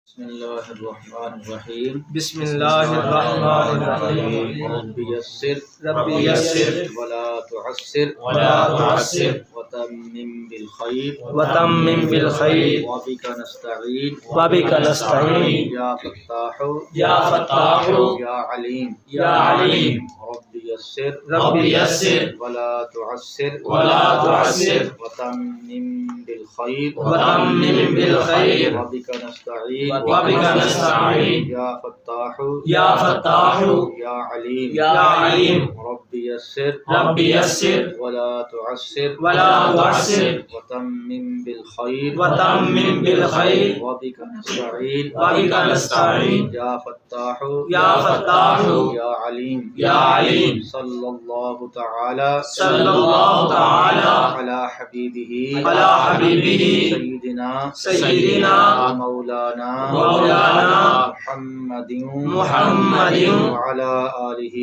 بسم الله الرحمن الرحيم. بسم الله الرحمن الرحيم. رب يسر رب يسر ولا تعسر ولا تعسر وتمم بالخير وتمم بالخير وبك نستعين وبك نستعين يا فتاح يا فتاح يا عليم يا عليم. رب يسر رب يسر ولا تعسر ولا تعسر وتمم بالخير وتمم بالخير وبك نستعين وبك نستعين يا فتاح يا فتاح يا عليم يا عليم. رب يسر رب يسر ولا تعسر ولا تعسر وتمم بالخير وتمم بالخير وبك نستعين وبك نستعين يا فتاح يا فتاح يا عليم يا عليم. صلى الله تعالى صلى الله تعالى على حبيبه على حبيبه سيدنا مولانا مولانا محمد وعلى آله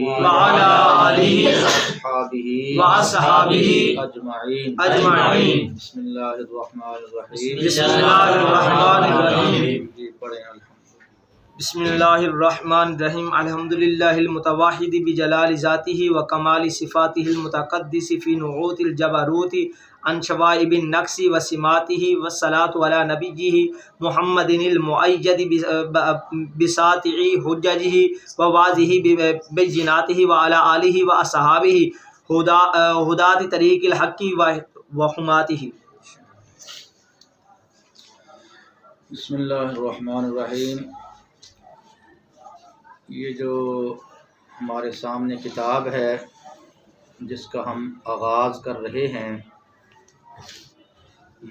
وأصحابه أجمعين. بسم الله الرحمن الرحيم. بسم الله الرحمن الرحيم. جی پڑھیں الحمد. بسم اللہ الرحمن الرحیم. الحمدللہ المتواحد بجلال ذاتہ وکمال صفاتہ المتقدس فی نعوت الجبروت عن شوائب النقص وسماتہ والصلاة علی نبیہ محمد المؤید بساطع حججہ وواضح بیناتہ وعلی آلہ واصحابہ ہداة طریق الحق وحماتہ. بسم اللہ الرحمن الرحیم. یہ جو ہمارے سامنے کتاب ہے جس کا ہم آغاز کر رہے ہیں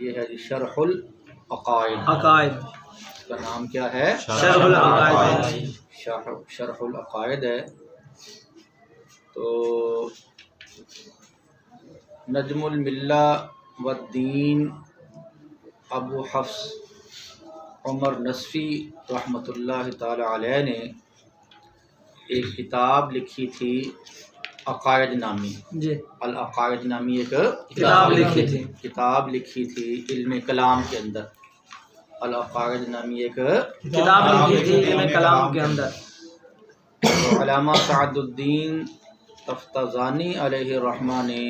یہ ہے جی شرح العقائد. اس کا نام کیا ہے؟ شرح العقائد. شرح العقائد ہے. تو نجم الملہ والدین ابو حفص عمر نصفی رحمۃ اللہ تعالی علیہ نے ایک کتاب لکھی تھی عقائد نامی. جی العقائد نامی ایک کتاب لکھی تھی علم کلام کے اندر. العقائد نامی ایک کتاب لکھی تھی علم کلام کے اندر. علامہ سعد الدین تفتازانی علیہ الرحمہ نے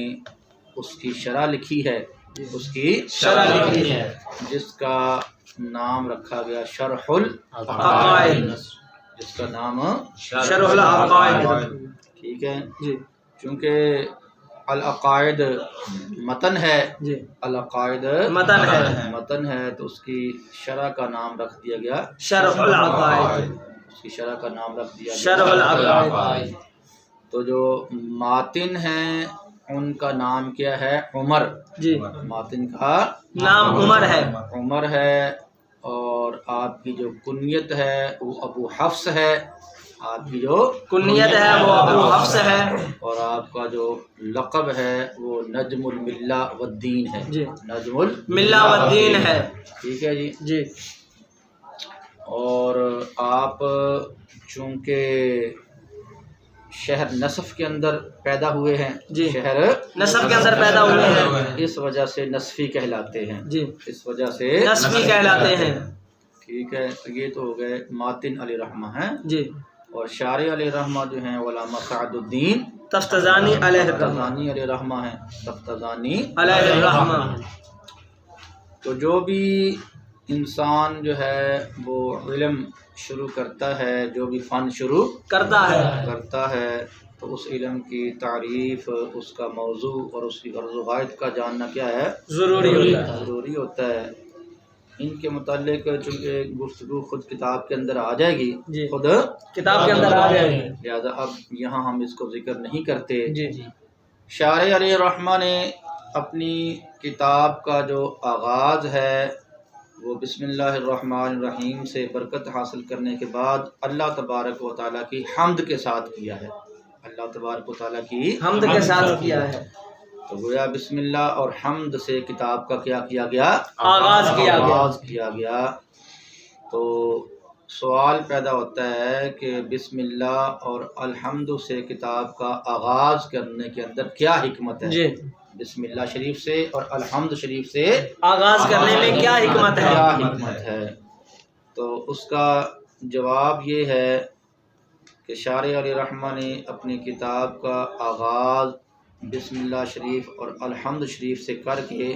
اس کی شرح لکھی ہے. جس کا نام رکھا گیا شرح العقائد. جس کا نام شرح العقائد. ٹھیک ہے جی چونکہ العقائد متن ہے. جی العقائد متن ہے تو اس کی شرح کا نام رکھ دیا گیا شرح العقائد. اس کی شرح کا نام رکھ دیا گیا شرح العقائد. تو جو ماتن ہیں ان کا نام کیا ہے؟ عمر. جی ماتن کا نام عمر ہے. اور آپ کی جو کنیت ہے وہ ابو حفص ہے. آپ کی جو کنیت ہے وہ ابو حفص ہے. اور آپ کا جو لقب ہے وہ نجم الملہ والدین ہے. جی نجم ملہ والدین ہے. ٹھیک ہے جی. جی اور آپ چونکہ شہر نصف کے اندر پیدا ہوئے ہیں. جی شہر نصف کے اندر پیدا ہوئے ہیں. اس وجہ سے نصفی کہلاتے ہیں. جی اس وجہ سے نصفی کہلاتے ہیں. ٹھیک ہے. یہ تو ہو گئے ماتن علیہ رحمہ ہیں. جی اور شارع علیہ رحمہ جو ہیں علامہ سعد الدین تفتازانی علیہ تفتازانی علیہ رحمہ ہیں. تفتازانی علیہ الرحمہ. تو جو بھی انسان جو ہے وہ علم شروع کرتا ہے، جو بھی فن شروع کرتا ہے تو اس علم کی تعریف، اس کا موضوع اور اس کی غرض و غایت کا جاننا کیا ہے؟ ضروری ہوتا ہے. ان کے متعلق چونکہ گفتگو خود کتاب کے اندر آ جائے گی. جی خود کتاب کے اندر آ جائے گی. لہذا اب یہاں ہم اس کو ذکر نہیں کرتے. جی شارع علیہ الرحمہ نے اپنی کتاب کا جو آغاز ہے وہ بسم اللہ الرحمن الرحیم سے برکت حاصل کرنے کے بعد اللہ تبارک و تعالیٰ کی حمد کے ساتھ کیا ہے. اللہ تبارک و تعالیٰ کی حمد کے ساتھ کیا ہے. تو گویا بسم اللہ اور حمد سے کتاب کا کیا کیا گیا؟ آغاز کیا گیا. تو سوال پیدا ہوتا ہے کہ بسم اللہ اور الحمد سے کتاب کا آغاز کرنے کے اندر کیا حکمت ہے؟ جی بسم اللہ شریف سے اور الحمد شریف سے آغاز کرنے میں کیا حکمت ہے؟ تو اس کا جواب یہ ہے کہ شارح علیہ رحمہ نے اپنی کتاب کا آغاز بسم اللہ شریف اور الحمد شریف سے کر کے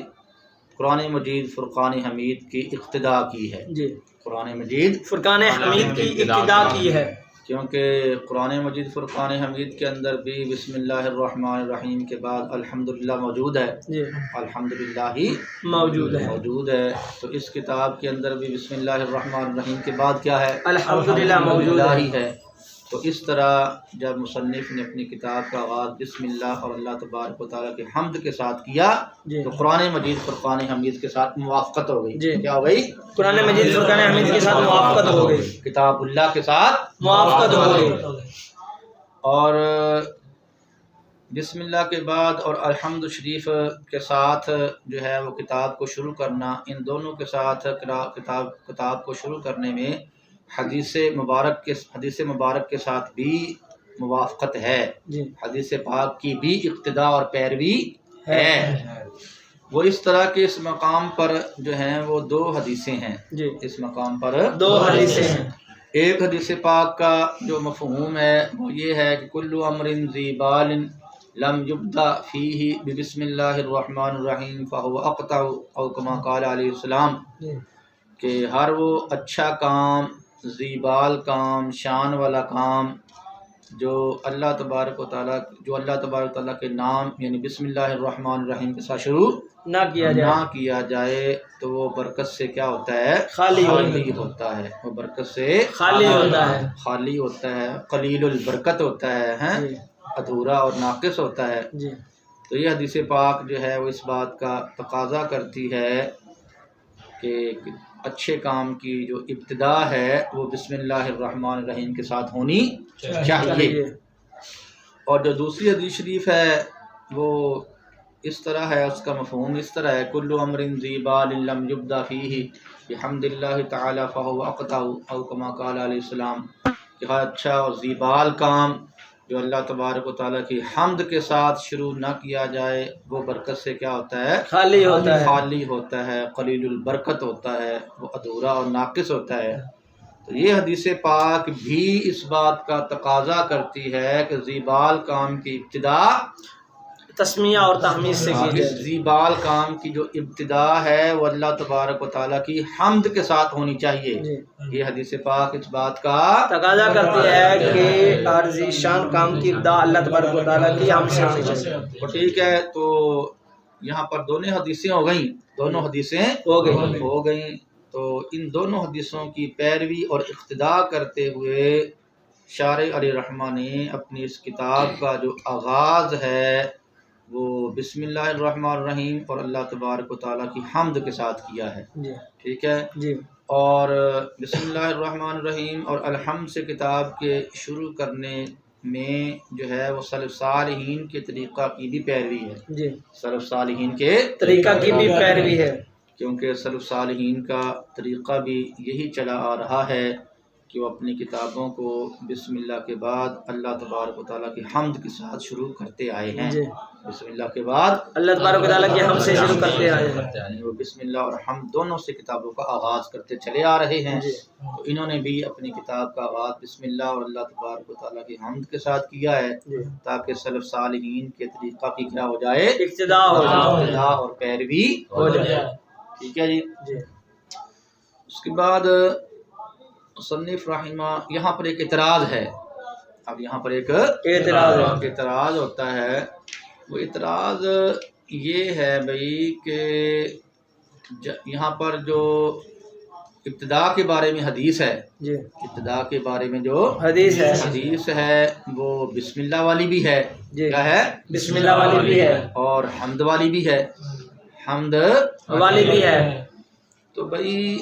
قرآن مجید فرقان حمید کی اقتدا کی ہے. جی قرآن مجید فرقان حمید کی ابتدا کی ہے، کیونکہ قرآن مجید فرقان حمید کے اندر بھی بسم اللہ الرحمن الرحیم کے بعد الحمدللہ موجود ہے. جی الحمدللہ ہی موجود ہے، تو اس کتاب کے اندر بھی بسم اللہ الرحمن الرحیم کے بعد کیا ہے؟ الحمدللہ موجود ہی ہے. تو اس طرح جب مصنف نے اپنی کتاب کا آغاز بسم اللہ اور اللہ تبارک و تعالیٰ کی حمد کے ساتھ کیا جی تو قرآن مجید فرقان حمید کے ساتھ موافقت ہو گئی. جی کیا ہو گئی؟ قرآن مجید فرقان حمید کے ساتھ موافقت ہو گئی، کتاب اللہ کے ساتھ موافقت ہو گئی. اور بسم اللہ کے بعد اور الحمد شریف کے ساتھ جو ہے وہ کتاب کو شروع کرنا، ان دونوں کے ساتھ کتاب کو شروع کرنے میں حدیث مبارک کے ساتھ بھی موافقت ہے. جی حدیث پاک کی بھی اقتدا اور پیروی ہے. وہ اس طرح کے اس مقام پر جو ہیں وہ دو حدیثیں ہیں. جی اس مقام پر دو حدیثیں ہیں. ایک حدیث پاک کا جو مفہوم ہے وہ یہ ہے کہ کل امر ذی بال لم یبدا فیہ بسم اللہ الرحمن الرحیم فہو اقطع او کما قال علیہ السلام، کہ ہر وہ اچھا کام، ذی بال کام، شان والا کام جو اللہ تبارک و تعالیٰ کے نام یعنی بسم اللہ الرحمن الرحیم کے ساتھ شروع نہ کیا جائے تو وہ برکت سے کیا ہوتا ہے؟ خالی ہوتا ہے. وہ برکت سے خالی ہوتا ہے، قلیل البرکت ہوتا ہے، جی ادھورا اور ناقص ہوتا ہے. جی تو یہ حدیث پاک جو ہے وہ اس بات کا تقاضا کرتی ہے کہ اچھے کام کی جو ابتدا ہے وہ بسم اللہ الرحمن الرحیم کے ساتھ ہونی چاہیے. اور جو دوسری حدیث شریف ہے وہ اس طرح ہے، اس کا مفہوم اس طرح ہے کل امر ذی بال لم یبدا فیہ بحمد اللہ تعالی فہو اقطع او کما قال علیہ السلام، کہ ہر اچھا اور ذی بال کام جو اللہ تبارک و تعالیٰ کی حمد کے ساتھ شروع نہ کیا جائے وہ برکت سے کیا ہوتا ہے؟ خالی ہوتا ہے، قلیل البرکت ہوتا ہے، وہ ادھورا اور ناقص ہوتا ہے. تو یہ حدیث پاک بھی اس بات کا تقاضا کرتی ہے کہ ذی بال کام کی ابتدا تسمیہ اور تحمید سے کی جائے. ذی بال کام کی جو ابتدا ہے وہ اللہ تبارک و تعالیٰ کی حمد کے ساتھ ہونی چاہیے. یہ حدیث پاک اس بات کا تقاضا کرتی ہے کہ عارضی شان کام کی ابتدا اللہ تبارک و تعالیٰ کی حمد سے ہونی چاہیے. تو ٹھیک ہے، تو یہاں پر دونوں حدیثیں ہو گئیں. تو ان دونوں حدیثوں کی پیروی اور اقتدا کرتے ہوئے شارح علیہ رحمہ نے اپنی اس کتاب کا جو آغاز ہے وہ بسم اللہ الرحمن الرحیم اور اللہ تبارک و تعالیٰ کی حمد کے ساتھ کیا ہے. ٹھیک ہے جی. اور بسم اللہ الرحمن الرحیم اور الحمد سے کتاب کے شروع کرنے میں جو ہے وہ سلف صالحین کے طریقہ کی بھی پیروی ہے. جی سلف صالحین کے طریقہ کی بھی پیروی ہے، کیونکہ سلف صالحین کا طریقہ بھی یہی چلا آ رہا ہے کہ وہ اپنی کتابوں کو بسم اللہ کے بعد اللہ تبارک و تعالیٰ کی حمد کے ساتھ شروع کرتے آئے ہیں. بسم اللہ کے بعد اللہ تبارک و تعالیٰ کی حمد سے شروع کرتے آئے ہیں. یعنی وہ بسم اللہ اور حمد دونوں سے کتابوں کا آغاز کرتے چلے آ رہے ہیں. تو انہوں نے بھی اپنی کتاب کا آغاز بسم اللہ اور اللہ تبارک و تعالیٰ کی حمد کے ساتھ کیا ہے تاکہ سلف صالحین کے طریقہ کی کیا ہو جائے؟ ابتدا اور پیروی ہو جائے. ٹھیک ہے جی. اس کے بعد مصنف رحمہ یہاں پر ایک اعتراض ہے. اب یہاں پر ایک اعتراض ہوتا ہے. وہ اعتراض یہ ہے بھائی کہ یہاں پر جو ابتدا کے بارے میں حدیث ہے، ابتدا کے بارے میں جو حدیث ہے وہ بسم اللہ والی بھی ہے. کیا ہے؟ بسم اللہ والی بھی ہے اور حمد والی بھی ہے. تو بھائی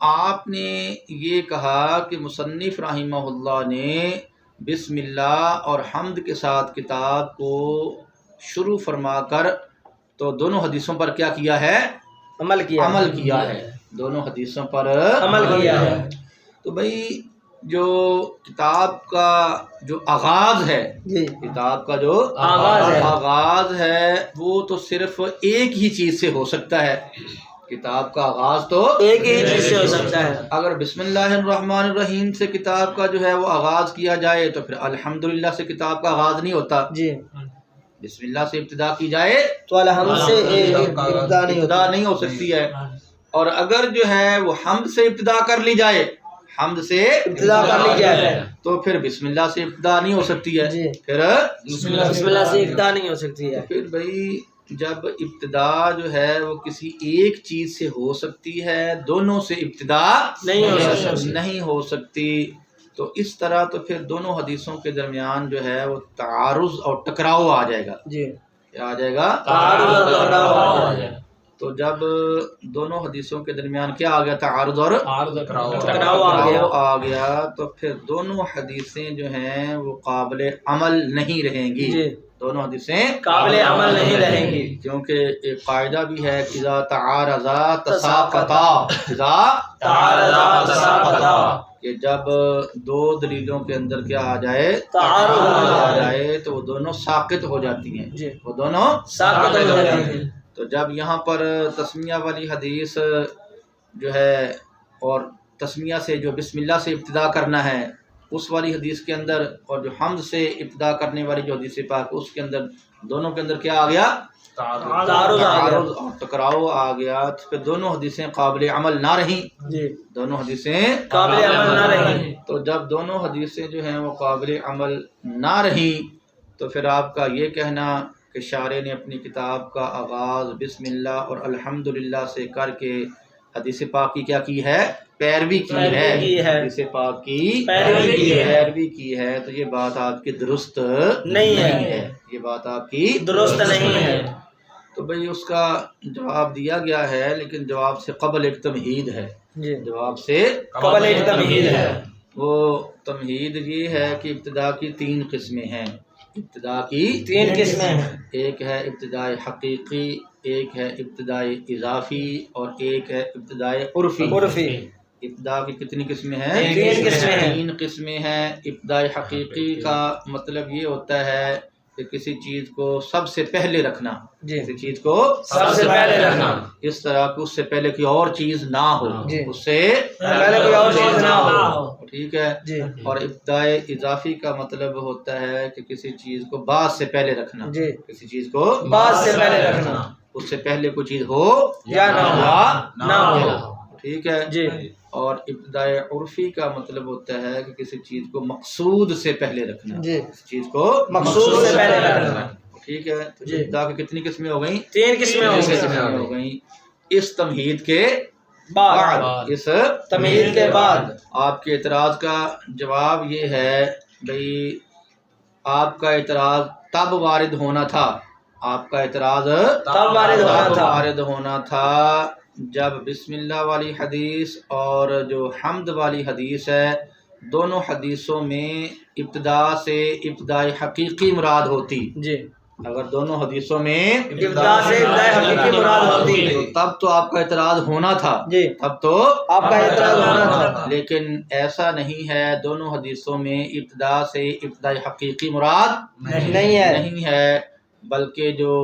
آپ نے یہ کہا کہ مصنف رحمہ اللہ نے بسم اللہ اور حمد کے ساتھ کتاب کو شروع فرما کر تو دونوں حدیثوں پر کیا کیا ہے؟ عمل کیا ہے. دونوں حدیثوں پر عمل کیا ہے. تو بھائی جو کتاب کا جو آغاز ہے، کتاب کا جو آغاز ہے وہ تو صرف ایک ہی چیز سے ہو سکتا ہے. کتاب کا آغاز تو ایک ہی چیز سے ہو سکتا ہے. اگر بسم اللہ الرحمن الرحیم سے کتاب کا جو ہے وہ آغاز کیا جائے تو پھر الحمدللہ سے کتاب کا آغاز نہیں ہوتا. جی. بسم اللہ سے ابتدا کی جائے تو الحمد سے ابتدا نہیں ہو سکتی ہے. اور اگر جو ہے وہ حمد سے ابتدا کر لی جائے، حمد سے ابتدا کر لی جائے تو پھر بسم اللہ سے ابتدا نہیں ہو سکتی ہے. جی. پھر بسم اللہ سے ابتدا نہیں ہو سکتی ہے. پھر بھائی جب ابتدا جو ہے وہ کسی ایک چیز سے ہو سکتی ہے، دونوں سے ابتدا نہیں ہو سکتی. تو اس طرح تو پھر دونوں حدیثوں کے درمیان جو ہے وہ تعارض اور ٹکراؤ آ جائے گا. جی. کیا آ جائے گا؟ تعارض اور ٹکراؤ. تو جب دونوں حدیثوں کے درمیان کیا آ گیا؟ تعارض اور ٹکراؤ آ گیا تو پھر دونوں حدیثیں جو ہیں وہ قابل عمل نہیں رہیں گی. جی. دونوں حدیثیں قابل عمل نہیں رہیں گی، کیونکہ ایک قاعدہ بھی ہے اذا تعارضا تساقطا، اذا تعارضا تساقطا، کہ جب دو دلیلوں کے اندر کیا آ جائے؟ تعارض آ جائے تو وہ دونوں ساقط ہو جاتی ہیں. جی. وہ دونوں ساقط ہو جاتی ہیں. تو جب یہاں پر تسمیہ والی حدیث جو ہے اور تسمیہ سے جو بسم اللہ سے ابتدا کرنا ہے اس والی حدیث کے اندر، اور جو حمد سے ابتدا کرنے والی جو حدیث پاک اس کے اندر، دونوں کے اندر کیا آ گیا؟ تعارض اور ٹکراؤ آ گیا. تو پھر دونوں حدیثیں قابل عمل نہ رہیں. جی. دونوں حدیثیں قابل عمل نہ رہیں. تو جب دونوں حدیثیں جو ہیں وہ قابل عمل نہ رہیں تو پھر آپ کا یہ کہنا کہ شارح نے اپنی کتاب کا آغاز بسم اللہ اور الحمدللہ سے کر کے حدیث پاک کی کیا کی ہے؟ پیروی کی ہے. حدیث پاک کی پیروی کی ہے. تو یہ بات آپ کی درست نہیں ہے. یہ بات آپ کی درست نہیں ہے. تو بھئی اس کا جواب دیا گیا ہے، لیکن جواب سے قبل ایک تمہید ہے. جی. جواب سے قبل ایک تمہید ہے. وہ تمہید یہ ہے کہ ابتدا کی 3 قسمیں ہیں. ابتدا کی 3 قسمیں ہیں. ایک ہے ابتداء حقیقی، ایک ہے ابتداء اضافی، اور ایک ہے ابتداء عرفی. ابتدا کی کتنی قسمیں ہیں؟ 3 قسمیں ہیں. 3 قسمیں ہیں. ابتداء حقیقی کا مطلب یہ ہوتا ہے کہ کسی چیز کو سب سے پہلے رکھنا. جی. کسی چیز کو سب سے پہلے رکھنا، اس طرح کہ اس سے پہلے کوئی اور چیز نہ ہو. جی. اس سے پہلے کوئی اور چیز نہ ہو. ٹھیک ہے. جی. اور ابتداء اضافی کا مطلب ہوتا ہے کہ کسی چیز کو بعد سے پہلے رکھنا. جی. کسی چیز کو بعد سے پہلے رکھنا، اس سے پہلے کوئی چیز ہو یا نہ ہو. ٹھیک ہے. جی. اور ابتداء عرفی کا مطلب ہوتا ہے کہ کسی چیز کو مقصود سے پہلے رکھنا. جی. کسی چیز کو مقصود سے پہلے رکھنا. ٹھیک ہے. تو جی. ابتدا کی کتنی قسمیں ہو گئیں؟ 3 قسمیں ہو گئیں. اس تمہید کے بعد، اس تمہید کے بعد آپ کے اعتراض کا جواب یہ ہے بھئی آپ کا اعتراض تب وارد ہونا تھا. آپ کا اعتراض تب وارد ہونا تھا جب بسم اللہ والی حدیث اور جو حمد والی حدیث ہے، دونوں حدیثوں میں ابتدا سے ابتداء حقیقی مراد ہوتی. جی. اگر دونوں حدیثوں میں ابتدا سے ابتداء حقیقی مراد ہوتی تب تو آپ کا اعتراض ہونا تھا. جی. تب تو آپ کا اعتراض ہونا تھا. لیکن ایسا نہیں ہے. دونوں حدیثوں میں ابتدا سے ابتداء حقیقی مراد نہیں ہے، بلکہ جو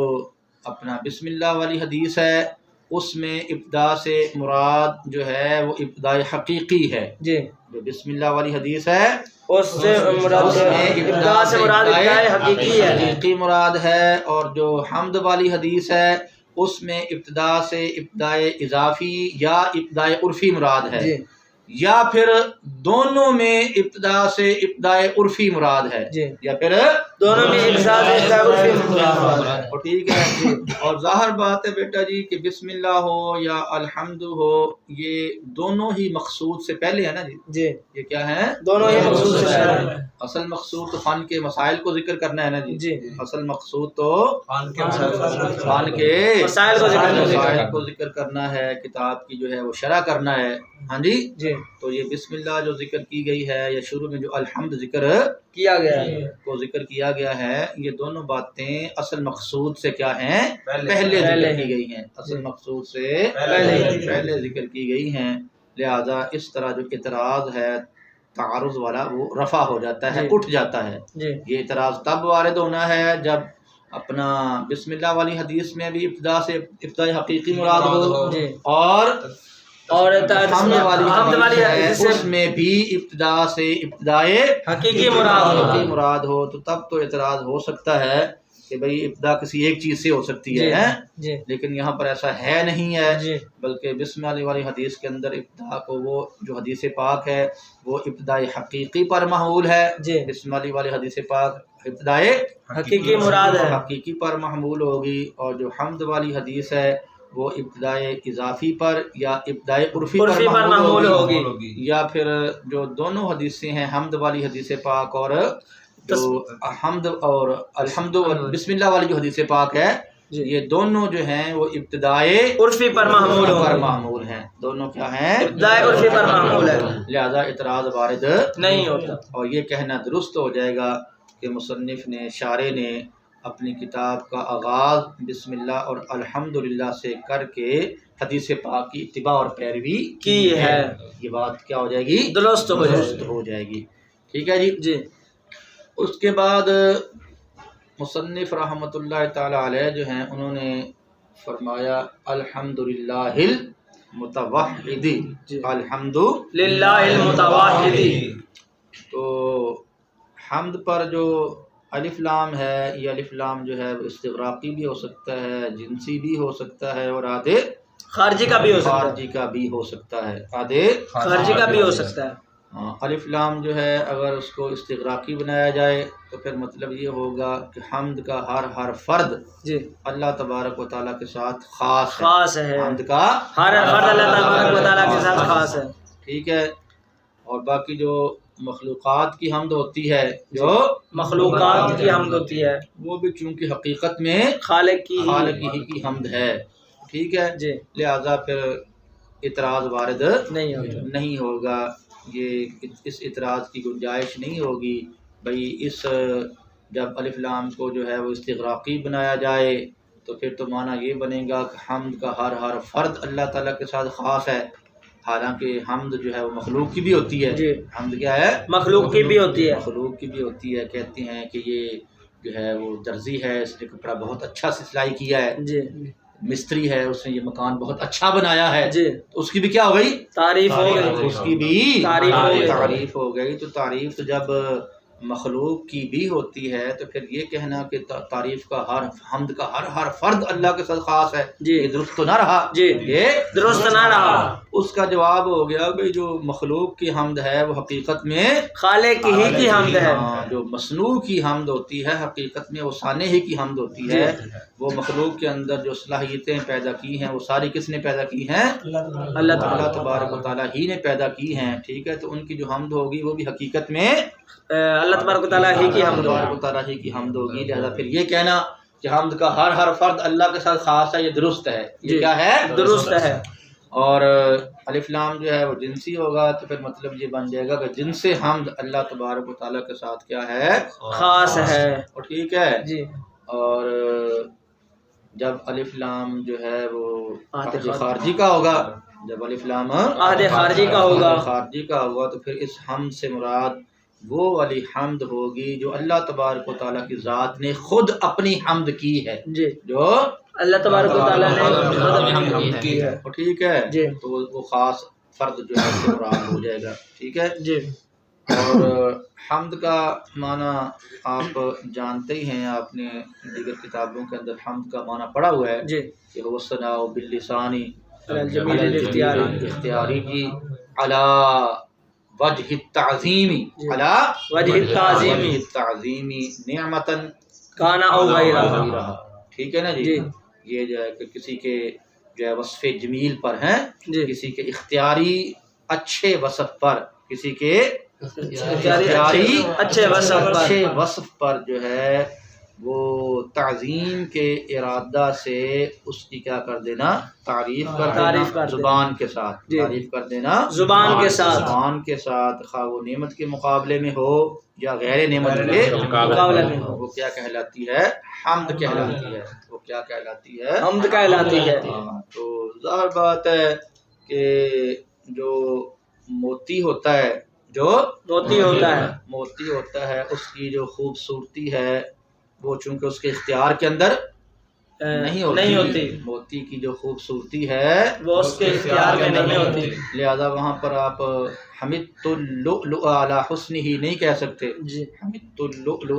اپنا بسم اللہ والی حدیث ہے اس میں ابتدا سے مراد جو ہے وہ ابتداء حقیقی ہے. جی. جو بسم اللہ والی حدیث ہے اس سے مراد ابتدا سے مراد ابتداء حقیقی مراد ہے، اور جو حمد والی حدیث ہے اس میں ابتدا سے ابتداء اضافی یا ابتداء عرفی مراد ہے. جی. یا پھر دونوں میں ابتدا سے ابتداء عرفی مراد ہے. جی. یا پھر دونوں میں ابتدا سے ابتداء عرفی مراد ہے. ٹھیک ہے. اور ظاہر بات ہے بیٹا جی کہ بسم اللہ ہو یا الحمد ہو، یہ دونوں ہی مقصود سے پہلے ہے نا جی. جی. یہ کیا ہے؟ دونوں ہی مقصود سے پہلے. اصل مقصود تو فن کے مسائل کو ذکر کرنا ہے نا جی. جی. اصل مقصود تو فن کے مسائل کو ذکر کرنا ہے، کتاب کی جو ہے وہ شرح کرنا ہے. ہاں جی. جی. تو یہ بسم اللہ جو ذکر کی گئی ہے یا شروع میں جو الحمد ذکر کیا گیا ہے، یہ دونوں باتیں اصل مقصود سے کیا ہیں؟ پہلے ذکر کی گئی ہیں. اصل مقصود سے پہلے ذکر کی گئی ہیں. لہذا اس طرح جو اعتراض ہے تعارض والا وہ رفع ہو جاتا ہے، اٹھ جاتا ہے. جی. یہ اعتراض تب وارد ہونا ہے جب اپنا بسم اللہ والی حدیث میں بھی ابتدا سے ابتداء حقیقی مراد ہو، جی، اور حمد والی والی حدیث حدیث ہے سے اس میں بھی ابتدا سے ابتدائے حقیقی مراد ہو۔ حقیقی مراد ہو، تو تب تو اعتراض ہو سکتا ہے کہ بھئی ابتدا کسی ایک چیز سے ہو سکتی جی ہے، جی لیکن یہاں پر ایسا ہے نہیں ہے، جی بلکہ بسم اللہ والی حدیث کے اندر ابتدا کو وہ جو حدیث پاک ہے وہ ابتدائی حقیقی پر محمول ہے، جی، بسم اللہ والی حدیث پاک ابتدائی حقیقی مراد ہے۔ حقیقی پر محمول ہوگی، اور جو حمد والی حدیث ہے وہ ابتدائی اضافی پر یا ابتدائی عرفی پر محمول ہوگی، یا پھر جو دونوں حدیثیں ہیں حمد والی حدیث پاک اور جو حمد اور الحمد بسم اللہ والی جو حدیث پاک ہے، جی، یہ دونوں جو ہیں وہ ابتدائے عرفی پر محمول پر ہوں، معمول ہیں، دونوں کیا ہیں؟ ابتدائے عرفی پر معمول ہے، لہذا اعتراض وارد نہیں ہوتا۔ اور یہ کہنا درست ہو جائے گا کہ مصنف نے، شارح نے اپنی کتاب کا آغاز بسم اللہ اور الحمدللہ سے کر کے حدیث پاک کی اتباع اور پیروی کی ہے، یہ بات کیا ہو جائے گی؟ درست ہو جائے درست ہو جائے گی، ٹھیک ہے جی۔ جی، اس کے بعد مصنف رحمۃ اللہ تعالی علیہ جو ہیں انہوں نے فرمایا الحمدللہ المتوحد، جی، الحمد للہ المتواحد، تو حمد پر جو الف لام ہے، یہ الف لام جو ہے وہ استغراقی بھی ہو سکتا ہے، جنسی بھی ہو سکتا ہے، اور آدھے خارجی کا بھی ہو سکتا ہے، خارجی کا بھی ہو سکتا ہے، آدھے خارجی کا بھی ہو سکتا ہے۔ ہاں، الف لام جو ہے اگر اس کو استغراقی بنایا جائے تو پھر مطلب یہ ہوگا کہ حمد کا ہر فرد جی، اللہ تبارک و تعالیٰ کے ساتھ خاص ہے، خاص ہے، حمد کا ہر فرد اللہ تبارک و تعالیٰ کے ساتھ خاص ہے۔ ٹھیک ہے، اور باقی جو مخلوقات کی حمد ہوتی ہے، جو مخلوقات کی حمد ہوتی ہے، وہ بھی چونکہ حقیقت میں خالق کی خالق ہی کی حمد ہے، ٹھیک ہے، جی، لہذا پھر اعتراض وارد نہیں ہوتا۔ نہیں ہوگا، یہ اس اعتراض کی گنجائش نہیں ہوگی بھئی اس جب الف لام کو جو ہے وہ استغراقی بنایا جائے تو پھر تو معنی یہ بنے گا کہ حمد کا ہر فرد اللہ تعالیٰ کے ساتھ خاص ہے، حالانکہ حمد جو ہے وہ مخلوق کی بھی ہوتی ہے، جی، حمد کیا ہے؟ مخلوق کی بھی ہوتی ہے، مخلوق کی بھی ہوتی ہے، کہتے ہیں کہ یہ جو ہے وہ درزی ہے، اس نے کپڑا بہت اچھا سے سلائی کیا ہے، جی، مستری ہے، اس نے یہ مکان بہت اچھا بنایا ہے، جی، تو اس کی بھی کیا ہو گئی؟ تعریف ہو گئی، اس کی بھی تعریف ہو گئی، تعریف ہو گئی۔ تو تعریف جب مخلوق کی بھی ہوتی ہے تو پھر یہ کہنا کہ تعریف کا حمد کا ہر فرد اللہ کے ساتھ خاص ہے، جی، یہ درست تو نہ رہا، جی، یہ درست نہ رہا۔ اس کا جواب ہو گیا کہ جو مخلوق کی حمد ہے وہ حقیقت میں خالق ہی کی حمد ہے، ہاں، جو مصنوع کی حمد ہوتی ہے حقیقت میں وہ صانع ہی کی حمد ہوتی ہے، وہ مخلوق کے اندر جو صلاحیتیں پیدا کی ہیں وہ ساری کس نے پیدا کی ہیں؟ اللہ تبارک و تعالیٰ ہی نے پیدا کی ہیں، ٹھیک ہے، تو ان کی جو حمد ہوگی وہ بھی حقیقت میں اللہ تبارک و تعالیٰ ہی کی حمد تبارک و تعالیٰ ہی کی حمد ہوگی، لہذا پھر یہ کہنا کہ حمد کا ہر فرد اللہ کے ساتھ خاص ہے، یہ درست ہے، یہ کیا ہے؟ درست ہے۔ اور الف لام جو ہے وہ جنسی ہوگا تو پھر مطلب یہ بن جائے گا کہ جن سے حمد اللہ تبارک و تعالیٰ کے ساتھ کیا ہے؟ خاص ہے، اور ٹھیک ہے، جی، اور جب الف لام جو ہے وہ عہد خارجی کا ہوگا، جب الف لام عہد خارجی کا ہوگا، خارجی کا ہوگا تو پھر اس حمد سے مراد وہ والی حمد ہوگی جو اللہ تبارک و تعالیٰ کی ذات نے خود اپنی حمد کی ہے، جی، جو اللہ تبارک و تعالیٰ نے خود حمد کی ہے، ٹھیک ہے، جی، تو وہ خاص فرد جو ہے اس سے مراد ہو جائے گا، ٹھیک ہے۔ جی، اور حمد کا معنی آپ جانتے ہی ہیں، آپ نے دیگر کتابوں کے اندر حمد کا معنی پڑھا ہوا ہے جی، کہ وہ ثناء باللسانی الجمیل الاختیاری، اختیاری کی علی وجہ التعظیمی، علی وجہ التعظیمی، وجہ التعظیمی نعمتاً کانا او غیرہ، ٹھیک ہے نا جی، جی، یہ جو ہے کہ کسی کے جو ہے وصف جمیل پر ہیں، جی، کسی کے اختیاری اچھے وصف پر، کسی کے اختیاری اچھے وصف پر جو ہے وہ تعظیم کے ارادہ سے اس کی کیا کر دینا؟ تعریف کر دینا زبان کے ساتھ، تعریف کر دینا زبان کے ساتھ، زبان کے ساتھ، خواہ وہ نعمت کے مقابلے میں ہو یا غیر نعمت کے مقابلے میں ہو، وہ کیا کہلاتی ہے؟ حمد کہلاتی ہے، وہ کیا کہلاتی ہے؟ حمد کہلاتی ہے۔ تو ظاہر بات ہے کہ جو موتی ہوتا ہے، جو موتی ہوتا ہے، موتی ہوتا ہے، اس کی جو خوبصورتی ہے وہ چونکہ اس کے اختیار کے اندر نہیں ہوتی، موتی کی جو خوبصورتی ہے وہ اس کے اختیار میں نہیں ہوتی، لہذا وہاں پر آپ حمدت اللؤلؤ علی حسنہ نہیں کہہ سکتے، جی حمدت اللؤلؤ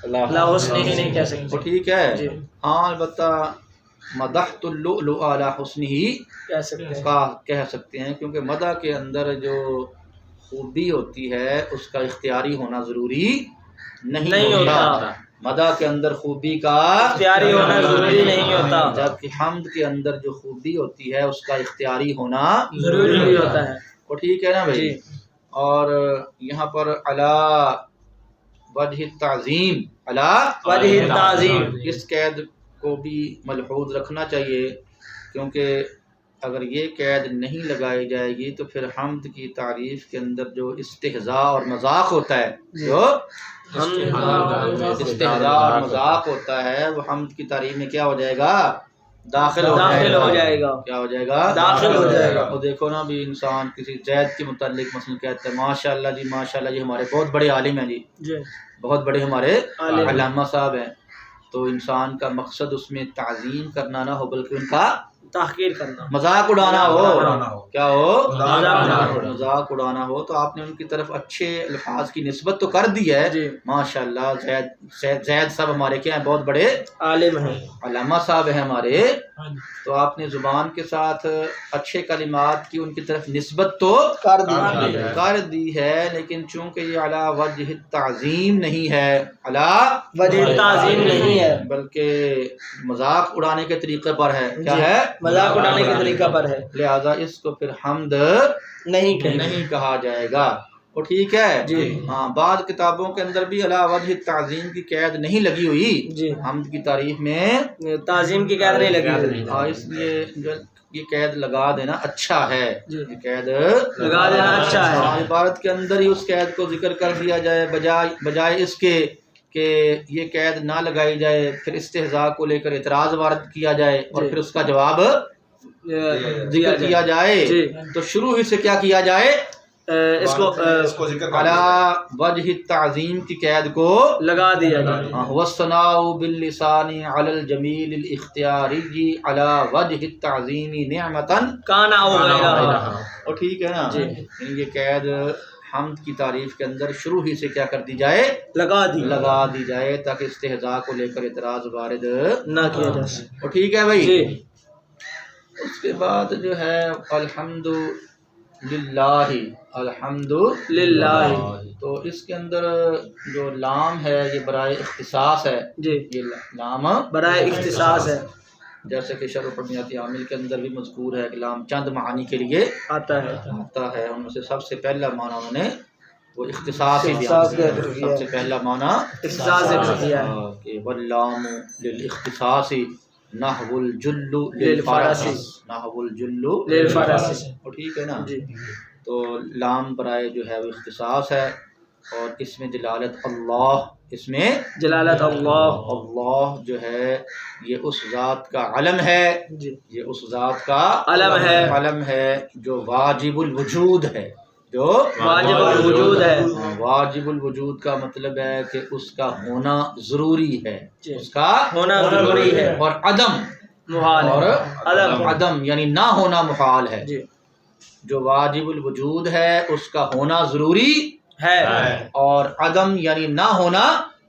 لا حسن ہی نہیں کہہ سکتے، وہ ٹھیک ہے، جی ہاں البتہ مدحت اللؤلؤ علی حسنہ کہہ سکتے ہیں، کا کہہ سکتے ہیں، کیونکہ مدح کے اندر جو خوبی ہوتی ہے اس کا اختیاری ہونا ضروری نہیں ہوتا، مدح کے اندر خوبی کا اختیاری ہونا ضروری نہیں ہوتا، جبکہ حمد کے اندر جو خوبی ہوتی ہے اس کا اختیاری ہونا ضروری ہوتا ہے، وہ ٹھیک ہے نا بھائی، جی اور یہاں پر علی وجہ التعظیم، علی وجہ التعظیم، اس قید کو بھی ملحوظ رکھنا چاہیے، کیونکہ اگر یہ قید نہیں لگائی جائے گی تو پھر حمد کی تعریف کے اندر جو استہزاء اور مذاق ہوتا ہے، جو استہزاء اور مذاق ہوتا ہے وہ حمد کی تعریف میں کیا ہو جائے گا، داخل ہو جائے گا، کیا ہو جائے گا، داخل ہو جائے گا۔ وہ دیکھو نا بھی انسان کسی زید کے متعلق مثلا کہتا ہے ماشاء اللہ جی ماشاء اللہ جی، ہمارے بہت بڑے عالم ہیں جی، بہت بڑے ہمارے علامہ صاحب ہیں، تو انسان کا مقصد اس میں تعظیم کرنا نہ ہو بلکہ ان کا تحقیر کرنا، مذاق اڑانا ہو، کیا ہو، مذاق مذاق اڑانا ہو، تو آپ نے ان کی طرف اچھے الفاظ کی نسبت تو کر دی ہے، جی ماشاء اللہ زید صاحب ہمارے کیا ہیں، بہت بڑے عالم ہیں، علامہ صاحب ہیں ہمارے، تو آپ نے زبان کے ساتھ اچھے کلمات کی ان کی طرف نسبت تو کر دی ہے، لیکن چونکہ یہ علی وجہ التعظیم نہیں ہے، علی وجہ التعظیم نہیں ہے، بلکہ مذاق اڑانے کے طریقے پر ہے، کیا ہے، مذاق اڑانے کے طریقہ پر ہے، لہذا اس کو پھر حمد نہیں کہا جائے گا، وہ ٹھیک ہے، جی ہاں بعض کتابوں کے اندر بھی علی وجہ تعظیم کی قید نہیں لگی ہوئی، جی حمد کی تعریف میں تعظیم کی قید نہیں لگی، ہاں اس لیے جو یہ قید لگا دینا اچھا ہے، یہ قید لگا دینا اچھا ہے، عبارت کے اندر ہی اس قید کو ذکر کر دیا جائے، بجائے اس کے کہ یہ قید نہ لگائی جائے، پھر استہزاء کو لے کر اعتراض وارد کیا جائے اور پھر اس کا جواب ذکر کیا جائے، تو شروع ہی سے کیا کیا جائے، اس کو علی وجہ التعظیم کی قید کو لگا دیا جائے، والثناء باللسان علی الجمیل الاختیاری علی وجہ التعظیم نعمتا کانا او غیرہا، اور ٹھیک ہے نا، یہ قید حمد کی تعریف کے اندر شروع ہی سے کیا کر دی جائے، لگا دی جائے تاکہ استہزاء کو لے کر اعتراض وارد نہ کیا جا سکے، اور ٹھیک ہے بھائی، جی اس کے بعد جو ہے الحمد للہ، الحمد للہ، تو اس کے اندر جو لام ہے یہ برائے اختصاص ہے، جی یہ لام برائے اختصاص ہے، جیسے کہ شرح پرمیاتی عامل کے اندر بھی مذکور ہے کہ لام چند معانی کے لیے آتا ہے، ان میں سے سب سے پہلا معنی انہوں نے وہ اختصاص ہی دیا، سب سے پہلا معنی اختصاص ذکر کیا ہے، کہ واللام للاختصاص نحو الجل للفرس، نحو الجل للفرس، اور ٹھیک ہے نا، جی تو لام برائے جو ہے وہ اختصاص ہے، اور اس میں جلالت اللہ، اس میں جلالت اللہ، اللہ جو ہے یہ اس ذات کا علم ہے، جی یہ اس ذات کا علم ہے جو واجب الوجود ہے، جو واجب الوجود ہے، واجب الوجود کا مطلب ہے کہ اس کا ہونا ضروری ہے، جی اس کا ہونا ضروری ہے، اور عدم محال اور عدم، عدم یعنی نہ ہونا محال ہے، جی جو واجب الوجود ہے اس کا ہونا ضروری ہے اور عدم یعنی نہ ہونا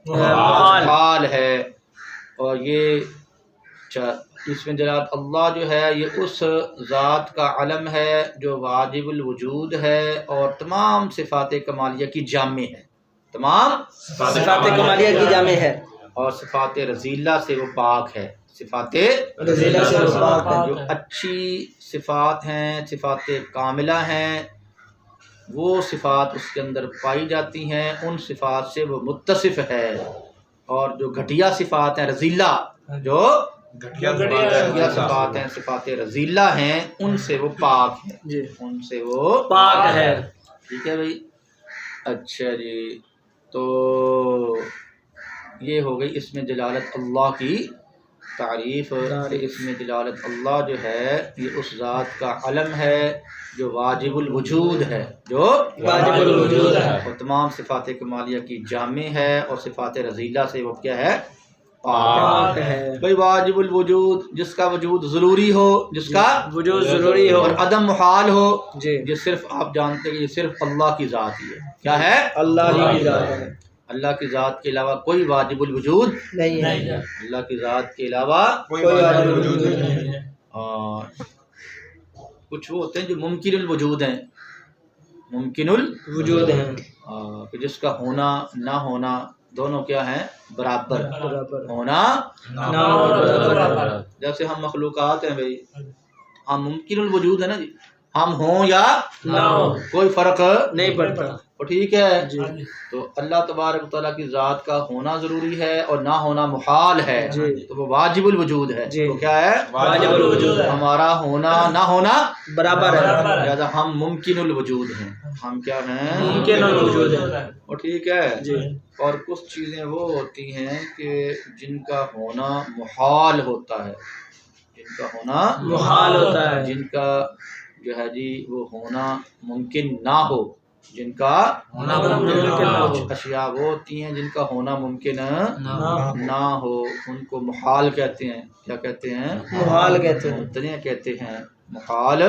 محال ہے، اور یہ اس میں جلالت اللہ جو ہے یہ اس ذات کا علم ہے جو واجب الوجود ہے اور تمام صفات کمالیہ کی جامع ہے، تمام صفات کمالیہ کی جامع ہے، اور صفات رذیلہ سے وہ پاک ہے، صفات رذیلہ سے وہ پاک ہے، جو اچھی صفات ہیں، صفات کاملہ ہیں، وہ صفات اس کے اندر پائی جاتی ہیں، ان صفات سے وہ متصف ہے، اور جو گھٹیا صفات ہیں رذیلہ، جو گھٹیا صفات ہیں، صفات رذیلہ ہیں، ان سے وہ پاک ہے، جی ان سے وہ پاک ہے، ٹھیک ہے بھائی، اچھا جی، تو یہ ہو گئی اس میں جلالت اللہ کی تعریف، اس میں جلالت اللہ جو ہے یہ اس ذات کا علم ہے جو واجب الوجود ہے، جو واجب الوجود ہے، اور تمام صفات کمالیہ کی جامع ہے، اور صفات رذیلہ سے وہ کیا ہے، پاک ہے۔ بھائی واجب الوجود جس کا وجود ضروری ہو، جس کا وجود ضروری ہو اور عدم محال ہو، جی، یہ صرف آپ جانتے ہیں کہ یہ صرف اللہ کی ذات ہی ہے۔ کیا ہے؟ اللہ ہی کی ذات ہے، اللہ کی ذات کے علاوہ کوئی واجب الوجود نہیں ہے، اللہ کی ذات کے علاوہ کوئی واجب الوجود نہیں ہے۔ اور کچھ وہ ہوتے ہیں جو ممکن الوجود ہیں، ممکن وجود ہیں، کہ جس کا ہونا نہ ہونا دونوں کیا ہیں؟ برابر، برابر ہونا نہ ہو برابر۔ جیسے ہم مخلوقات ہیں بھائی، ہم ممکن الوجود ہے نا جی، ہم ہوں یا نہ ہو کوئی فرق نہیں پڑتا تو ٹھیک ہے۔ جی، تو اللہ تبارک و تعالیٰ کی ذات کا ہونا ضروری ہے اور نہ ہونا محال ہے، جی، تو وہ واجب الوجود ہے۔ جی، تو کیا ہے؟ واجب الوجود ہے، ہمارا ہونا نہ ہونا برابر ہے، لہٰذا ہم ممکن الوجود ہیں، ہم کیا ہیں؟ ممکن الوجود ہے، اور ٹھیک ہے۔ جی، اور کچھ چیزیں وہ ہوتی ہیں کہ جن کا ہونا محال ہوتا ہے، جن کا ہونا محال ہوتا ہے، جن کا جو ہے جی وہ ہونا ممکن نہ ہو، جن کا ہونا ممکن نہ ہو، کچھ اشیاء وہ ہوتی ہیں جن کا ہونا ممکن نہ ہو، ان کو محال کہتے ہیں۔ کیا کہتے ہیں؟ محال کہتے ہیں، ممتنع کہتے ہیں، محال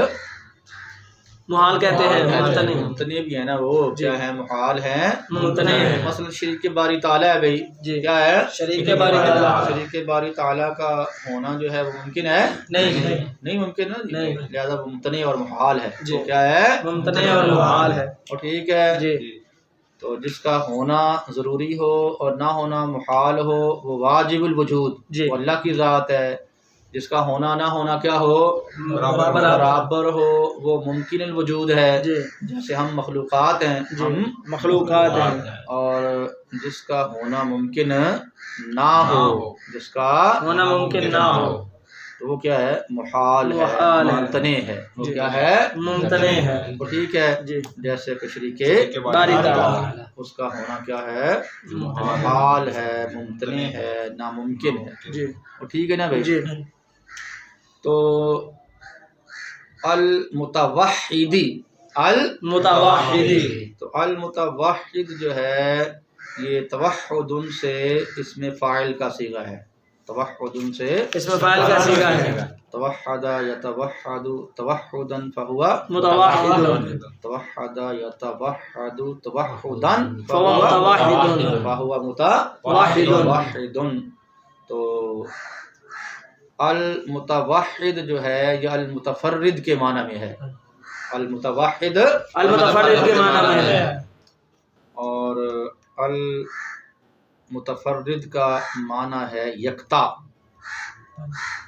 محال کہتے ہیں، ممتنع ممتنع بھی ہے نا، وہ کیا ہے؟ محال ہے، ممتنع ہے۔ مثلا شریک باری تعالیٰ ہے بھائی، جی، کیا ہے؟ شریک باری تعالیٰ شریک باری تعالیٰ کا ہونا جو ہے وہ ممکن ہے؟ نہیں ممکن نا جی، نہیں، لہذا وہ ممتنع اور محال ہے۔ جی، تو کیا ہے؟ ممتنع اور محال ہے، اور ٹھیک ہے۔ جی، تو جس کا ہونا ضروری ہو اور نہ ہونا محال ہو وہ واجب الوجود، جی، وہ اللہ کی ذات ہے۔ جس کا ہونا نہ ہونا کیا ہو؟ برابر ہو، وہ ممکن الوجود ہے۔ جی، جیسے ہم مخلوقات ہیں، جی، ہم مخلوقات ہیں، اور جس کا ہونا ممکن نہ ہو، جس کا ہونا ممکن نہ ہو تو وہ کیا ہے؟ محال ہے، محال ہے، ممتنع ہے۔ وہ جی، کیا ہے؟ ممتنع ہے، تو ٹھیک ہے۔ جی، جیسے کہ شریک باری تعالیٰ اس کا ہونا کیا ہے؟ محال ہے، ممتنع ہے، ناممکن ہے۔ جی، وہ ٹھیک ہے نا بھائی؟ جی، تو المتوحدی متوحدی، تو المتوحد جو ہے یہ توحد سے اس میں فاعل کا صیغہ ہے، توحد سے اس میں فاعل کا صیغہ ہے، توحد یتوحد توحدا فہو متوحد، توحد یتوحد توحدا فهو متوحد، فہو متوحد۔ تو المتوحد جو ہے یہ المتفرد کے معنی میں ہے، المتوحد المتفرد کے معنی میں ہے، اور المتفرد کا معنی ہے یکتا،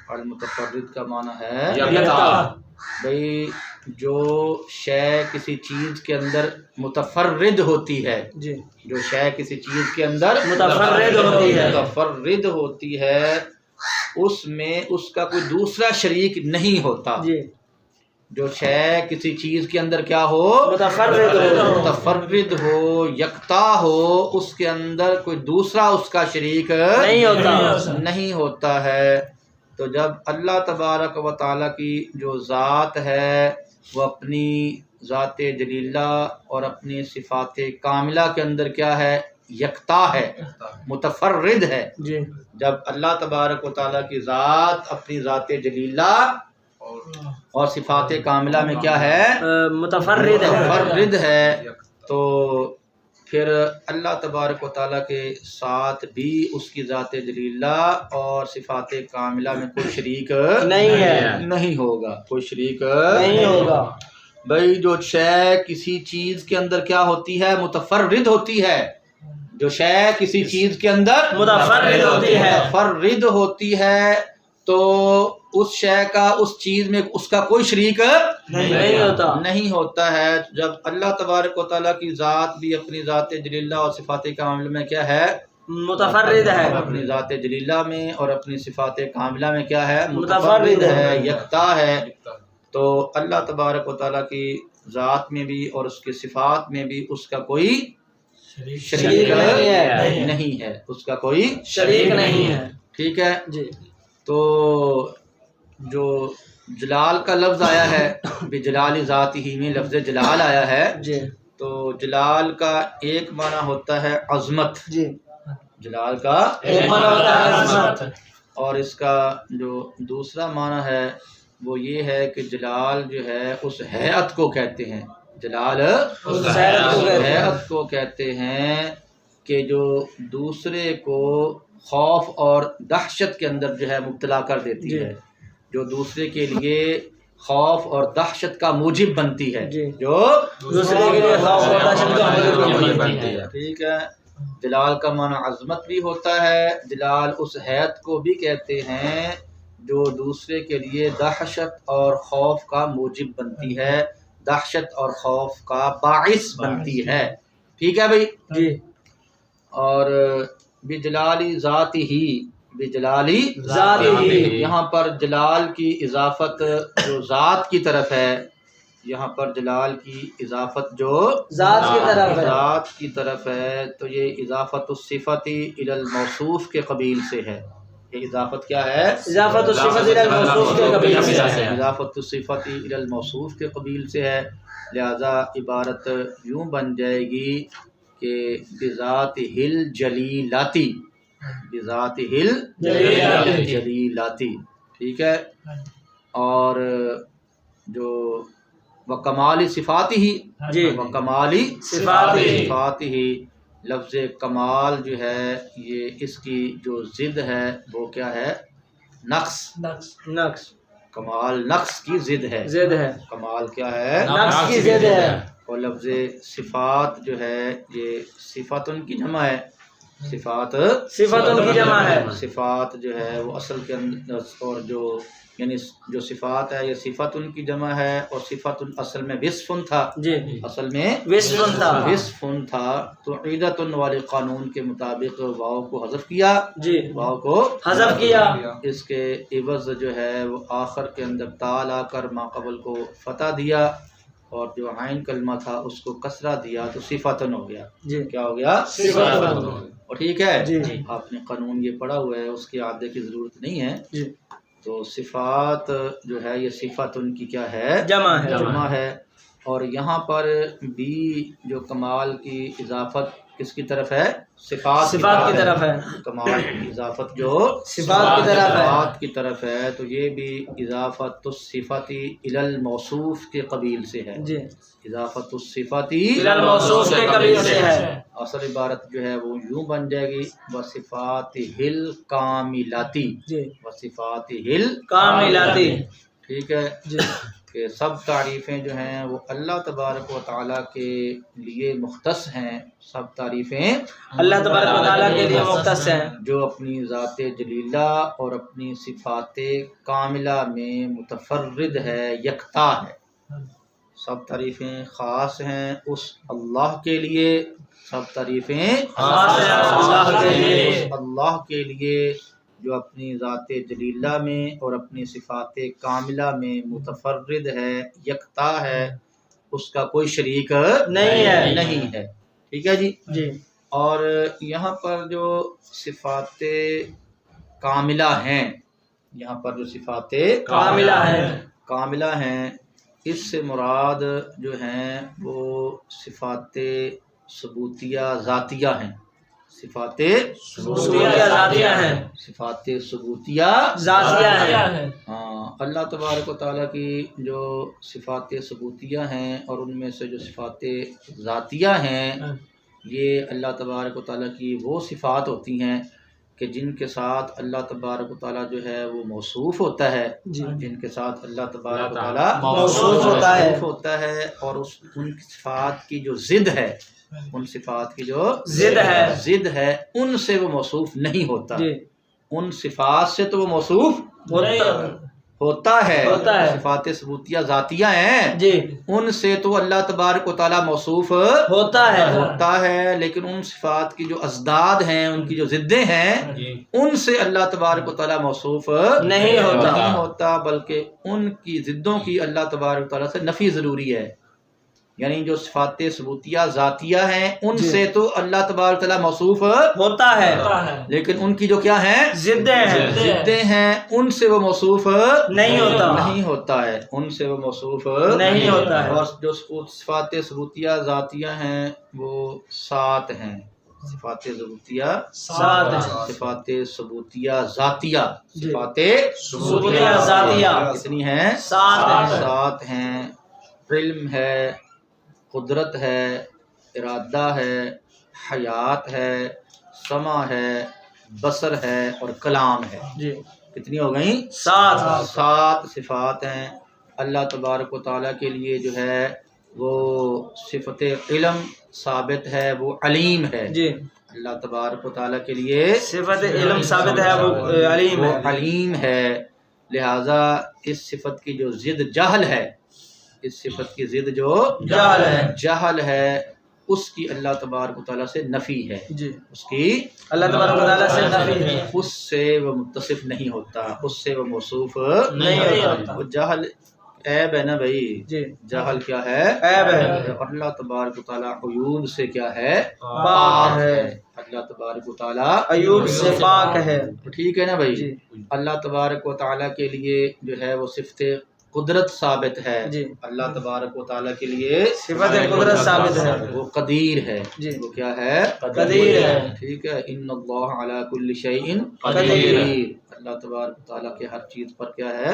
المتفرد کا معنی ہے یکتا، بھئی جو شے کسی چیز کے اندر متفرد ہوتی ہے، جی، جو شے کسی چیز کے اندر متفرد ہوتی ہے، متفرد ہوتی ہے اس میں اس کا کوئی دوسرا شریک نہیں ہوتا۔ جی، جو شے کسی چیز کے اندر کیا ہو؟ متفرد ہو، متفرد ہو، یکتا ہو، اس کے اندر کوئی دوسرا اس کا شریک نہیں ہوتا ہے۔ تو جب اللہ تبارک و تعالیٰ کی جو ذات ہے وہ اپنی ذات جلیلہ اور اپنی صفات کاملہ کے اندر کیا ہے؟ یکتا ہے، متفرد ہے۔ جی، جب اللہ تبارک و تعالیٰ کی ذات اپنی ذات جلیلہ اور صفات کاملہ میں کیا ہے؟ متفرد ہے، تو پھر اللہ تبارک و تعالیٰ کے ساتھ بھی اس کی ذات جلیلہ اور صفات کاملہ میں کوئی شریک نہیں ہے، نہیں ہوگا، کوئی شریک نہیں ہوگا۔ بھائی جو شے کسی چیز کے اندر کیا ہوتی ہے؟ متفرد ہوتی ہے۔ جو شے کسی چیز کے اندر متفرد ہوتی ہے، متفرد ہوتی ہے تو اس شے کا اس چیز میں اس کا کوئی شریک نہیں ہوتا ہے۔ جب اللہ تبارک و تعالیٰ کی ذات بھی اپنی ذات جلیلہ اور صفات کاملہ میں کیا ہے؟ متفرد ہے، اپنی ذات جلیلہ میں اور اپنی صفات کاملہ میں کیا ہے؟ متفرد ہے، یکتا ہے۔ تو اللہ تبارک و تعالیٰ کی ذات میں بھی اور اس کی صفات میں بھی اس کا کوئی شریک نہیں ہے، اس کا کوئی شریک نہیں ہے، ٹھیک ہے۔ جی، تو جو جلال کا لفظ آیا ہے بجلال ذات ہی میں لفظ جلال آیا ہے، جی، تو جلال کا ایک معنی ہوتا ہے عظمت، جی، جلال کا اوپر ہوتا ہے عظمت. اور اس کا جو دوسرا معنی ہے وہ یہ ہے کہ جلال جو ہے اس ہیئت کو کہتے ہیں. جلال اس ہیئت کو کہتے ہیں کہ جو دوسرے کو خوف اور دہشت کے اندر جو ہے مبتلا کر دیتی ہے، جو دوسرے کے لیے خوف اور دہشت کا موجب بنتی ہے، جو دوسرے کے لیے خوف اور دہشت کا موجب بنتی ہے. ٹھیک ہے. جلال کا معنی عظمت بھی ہوتا ہے. جلال اس حیت کو بھی کہتے ہیں جو دوسرے کے لیے دہشت اور خوف کا موجب بنتی ہے، دہشت اور خوف کا باعث بنتی ہے. ٹھیک ہے بھائی جی. اور بجلالی ذات ہی، بجلالی ذات ہی. یہاں پر جلال کی اضافت جو ذات کی طرف ہے، یہاں پر جلال کی اضافت جو ذات کی طرف ہے، ذات کی طرف ہے، تو یہ اضافت الصفت الی الموصوف کے قبیل سے ہے. یہ اضافت کیا ہے؟ اضافت الصفت الی الموصوف کے قبیل سے ہے. اضافت الصفت الی الموصوف کے قبیل سے ہے. لہذا عبارت یوں بن جائے گی کہ بذات ہل جلیلاتی، بذات ہل جلیلاتی. ٹھیک ہے. اور جو وکمال صفات ہی، جی، وکمال صفات ہی، لفظ کمال جو ہے یہ اس کی جو ضد ہے وہ کیا ہے؟ نقص. نقص. کمال نقص کی ضد ہے. ضد ہے. کمال کیا ہے؟ نقص کی ضد ہے. اور لفظ صفات جو ہے یہ صفاتن کی جمع ہے. صفات صفاتن کی جمع ہے. صفات جو ہے وہ اصل کے اندر، اور جو یعنی جو صفات ہے یہ صفاتن کی جمع ہے، اور صفاتن اصل میں وصفن تھا. جی، اصل میں وصفن تھا. وصفن تھا. تو عیدتن والے قانون کے مطابق واو کو حذف کیا. جی، واو کو حذف کیا. اس کے عوض جو ہے وہ آخر کے اندر تا لا کر ما قبل کو فتح دیا، اور جو عین کلمہ تھا اس کو کسرہ دیا، تو صفاتن ہو گیا. جی، کیا ہو گیا؟ صفاتن. اور ٹھیک ہے. جی، آپ نے قانون یہ پڑھا ہوا ہے، اس کے اعادے کی ضرورت نہیں ہے. جی. تو صفات جو ہے یہ صفات ان کی کیا ہے؟ جمع ہے. جمع ہے. اور یہاں پر بھی جو کمال کی اضافت کس کی طرف ہے؟ صفات کی طرف ہے. کمال کی اضافت جو صفات کی طرف ہے. صفات کی طرف ہے، تو یہ بھی اضافت الصفت الی الموصوف کے قبیل سے ہے. جی، اضافت الصفت الی الموصوف کے قبیل سے ہے. اصل عبارت جو ہے وہ یوں بن جائے گی وصفات ہل کاملاتی. جی، وصفات ہل کاملاتی. ٹھیک ہے. جی، کہ سب تعریفیں جو ہیں وہ اللہ تبارک و تعالیٰ کے لیے مختص ہیں. سب تعریفیں اللہ تبارک و تعالیٰ کے لیے مختص ہیں، جو اپنی ذات جلیلہ اور اپنی صفات کاملہ میں متفرد ہے، یکتا ہے. سب تعریفیں خاص ہیں اس اللہ کے لیے. سب تعریفیں خاص ہیں اللہ کے لیے. اس اللہ کے لیے جو اپنی ذات جلیلہ میں اور اپنی صفات کاملہ میں متفرد ہے، یکتا ہے، اس کا کوئی شریک نہیں ہے. ٹھیک ہے جی. جی. اور یہاں پر جو صفات کاملہ ہیں، یہاں پر جو صفات کاملہ ہیں، اس سے مراد جو ہیں وہ صفات ثبوتیہ ذاتیہ ہیں. صفات ذاتیہ ہیں. صفات ثبوتیہ ذاتیہ ہیں. ہاں، اللہ تبارک و تعالیٰ کی جو صفات ثبوتیہ ہیں اور ان میں سے جو صفات ذاتیہ ہیں، یہ اللہ تبارک و تعالیٰ کی وہ صفات ہوتی ہیں کہ جن کے ساتھ اللہ تبارک و تعالیٰ جو ہے وہ موصوف ہوتا ہے. جن کے ساتھ اللہ تبارک و تعالیٰ موصوف ہوتا ہے، اور ان صفات کی جو ضد ہے، ان صفات کی جو ضد ہے ان سے وہ موصوف نہیں ہوتا. ان صفات سے تو وہ موصوف ہوتا ہے. صفات ثبوتیہ ذاتیہ ہیں، جی، ان سے تو اللہ تبارک و تعالیٰ موصوف ہوتا ہے، لیکن ان صفات کی جو ازداد ہیں، ان کی جو ضدیں ہیں، ان سے اللہ تبارک و تعالیٰ موصوف نہیں ہوتا، بلکہ ان کی ضدوں کی اللہ تبارک و تعالیٰ سے نفی ضروری ہے. یعنی جو صفات ثبوتیہ ذاتیہ ہیں ان سے تو اللہ تبارک و تعالیٰ موصوف ہوتا ہے، لیکن ان کی جو کیا ہیں؟ ضدیں ہیں، ان سے وہ موصوف نہیں ہوتا ہے. ان سے وہ موصوف نہیں ہوتا ہے. اور جو صفات ثبوتیہ ذاتیہ ہیں وہ 7 ہیں. صفات ثبوتیہ 7 ہیں، صفات ثبوتیہ ذاتیہ جی، صفات ثبوتیہ ذاتیہ کتنی ہیں؟ 7 ہیں، 7 ہیں۔ علم ہے، قدرت ہے، ارادہ ہے، حیات ہے، سمع ہے، بصر ہے اور کلام ہے۔ جی، کتنی ہو گئیں؟ 7 صفات ہیں۔ اللہ تبارک و تعالیٰ کے لیے جو ہے وہ صفت علم ثابت ہے، وہ علیم ہے۔ جی، اللہ تبارک و تعالیٰ کے لیے صفت علم ثابت ہے، وہ علیم وہ ہے۔ علیم ہے، لہذا اس صفت کی جو ضد جہل ہے، اس صفت کی ضد جو جہل ہے، اس کی اللہ تبارک و تعالیٰ سے نفی ہے، جی، اس کی اللہ تبارک و تعالیٰ سے نفی ہے، اس سے وہ متصف نہیں ہوتا، اس سے وہ موصوف نہیں ہوتا۔ وہ جہل عیب ہے نا بھائی، جی، جہل کیا ہے؟ عیب ہے۔ اور اللہ تبارک و تعالیٰ عیوب سے کیا ہے؟ پاک ہے، اللہ تبارک و تعالیٰ عیوب سے پاک ہے۔ ٹھیک ہے نا بھائی؟ جی، اللہ تبارک و تعالیٰ کے لیے جو ہے وہ صفت قدرت ثابت ہے، جی، اللہ تبارک و تعالیٰ کے لیے صفت قدرت ثابت ہے، وہ قدیر ہے، جی، وہ کیا ہے؟ قدیر ہے۔ ٹھیک ہے، ان اللہ علی کل شیء قدیر۔ اللہ تبارک و تعالیٰ کے ہر چیز پر کیا ہے؟